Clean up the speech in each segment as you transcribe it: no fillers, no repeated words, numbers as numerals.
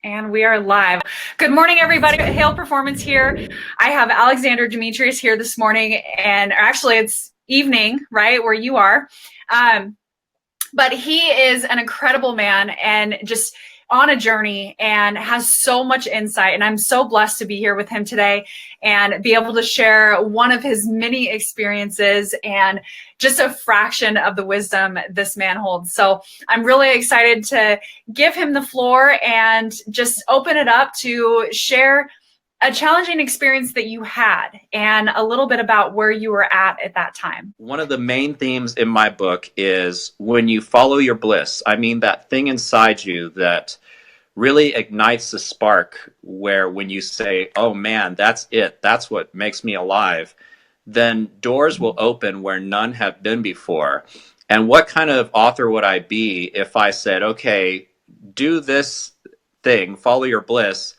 And we are live. Good morning, everybody. Hail Performance here. I have Alexander Demetrius here this morning, and actually it's evening, right, where you are. But he is an incredible man and just on a journey and has so much insight. And I'm so blessed to be here with him today and be able to share one of his many experiences and just a fraction of the wisdom this man holds. So I'm really excited to give him the floor and just open it up to share a challenging experience that you had and a little bit about where you were at that time. One of the main themes in my book is when you follow your bliss. I mean, that thing inside you that really ignites the spark where when you say, oh man, that's it, that's what makes me alive, then doors will open where none have been before. And what kind of author would I be if I said, okay, do this thing, follow your bliss,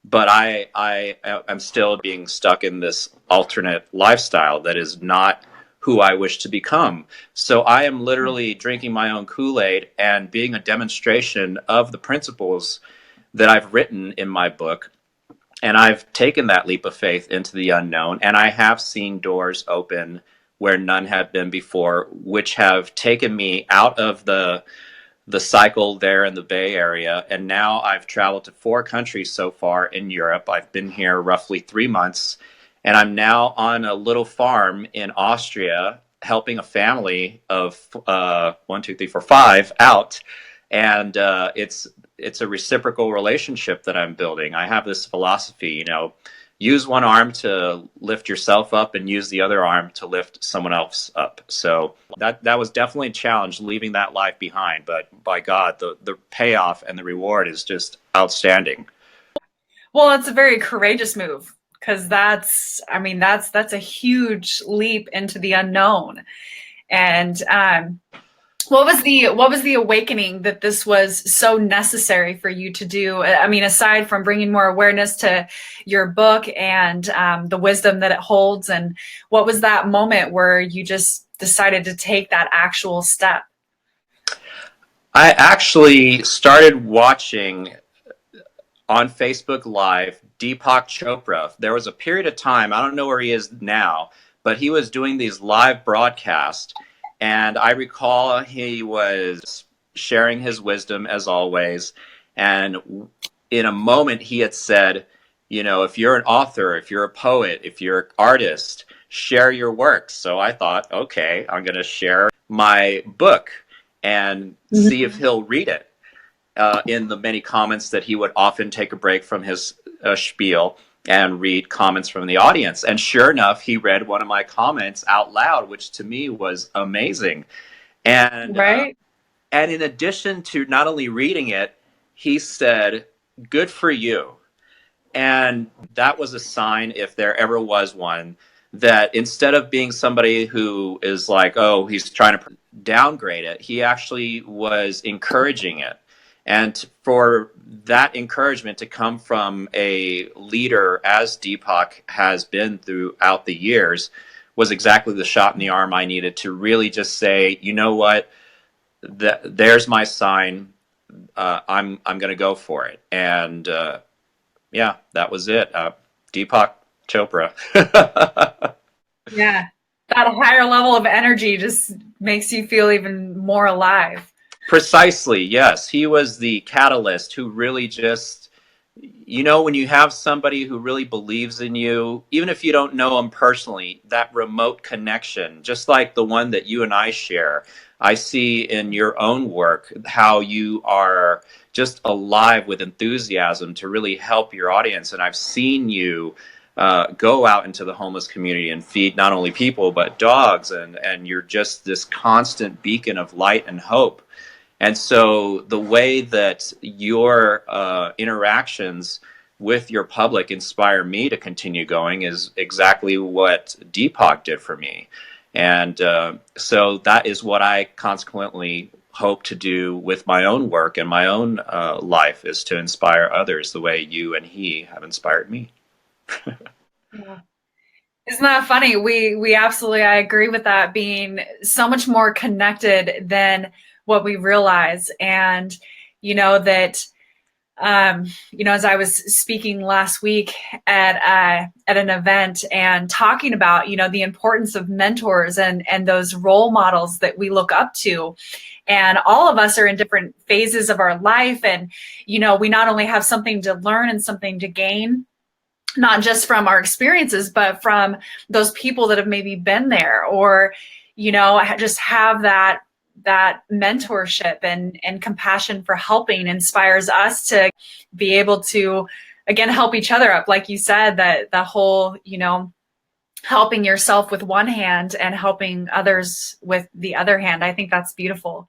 but I'm still being stuck in this alternate lifestyle that is not who I wish to become. So I am literally drinking my own Kool-Aid and being a demonstration of the principles that I've written in my book. And I've taken that leap of faith into the unknown, and I have seen doors open where none have been before, which have taken me out of the cycle there in the Bay Area. And now I've traveled to 4 countries so far in Europe. I've been here roughly 3 months, and I'm now on a little farm in Austria helping a family of 5 out. And it's a reciprocal relationship that I'm building. I have this philosophy, use one arm to lift yourself up and use the other arm to lift someone else up. So that was definitely a challenge, leaving that life behind. But by God, the payoff and the reward is just outstanding. Well, it's a very courageous move because that's a huge leap into the unknown. And what was the awakening that this was so necessary for you to do? I mean, aside from bringing more awareness to your book and the wisdom that it holds, and what was that moment where you just decided to take that actual step? I actually started watching on Facebook Live Deepak Chopra. There was a period of time, I don't know where he is now, but he was doing these live broadcasts. And I recall he was sharing his wisdom as always. And in a moment he had said, if you're an author, if you're a poet, if you're an artist, share your works. So I thought, okay, I'm going to share my book and see if he'll read it. In the many comments that he would often take a break from his spiel and read comments from the audience. And sure enough, he read one of my comments out loud, which to me was amazing. And right. And in addition to not only reading it, he said, good for you. And that was a sign, if there ever was one, that instead of being somebody who is like, oh, he's trying to downgrade it, he actually was encouraging it. And for that encouragement to come from a leader, as Deepak has been throughout the years, was exactly the shot in the arm I needed to really just say, you know what, there's my sign. I'm going to go for it. And yeah, that was it. Deepak Chopra. Yeah, that higher level of energy just makes you feel even more alive. Precisely, yes. He was the catalyst who really just, when you have somebody who really believes in you, even if you don't know them personally, that remote connection, just like the one that you and I share, I see in your own work how you are just alive with enthusiasm to really help your audience. And I've seen you go out into the homeless community and feed not only people, but dogs. And you're just this constant beacon of light and hope. And so the way that your interactions with your public inspire me to continue going is exactly what Deepak did for me. And so that is what I consequently hope to do with my own work and my own life, is to inspire others the way you and he have inspired me. Yeah. Isn't that funny? We absolutely, I agree with that, being so much more connected than what we realize. And that As I was speaking last week at an event and talking about, the importance of mentors and those role models that we look up to. And all of us are in different phases of our life. And, we not only have something to learn and something to gain, not just from our experiences, but from those people that have maybe been there, or, just have that mentorship and compassion for helping inspires us to be able to, again, help each other up. Like you said, that the whole, helping yourself with one hand and helping others with the other hand. I think that's beautiful.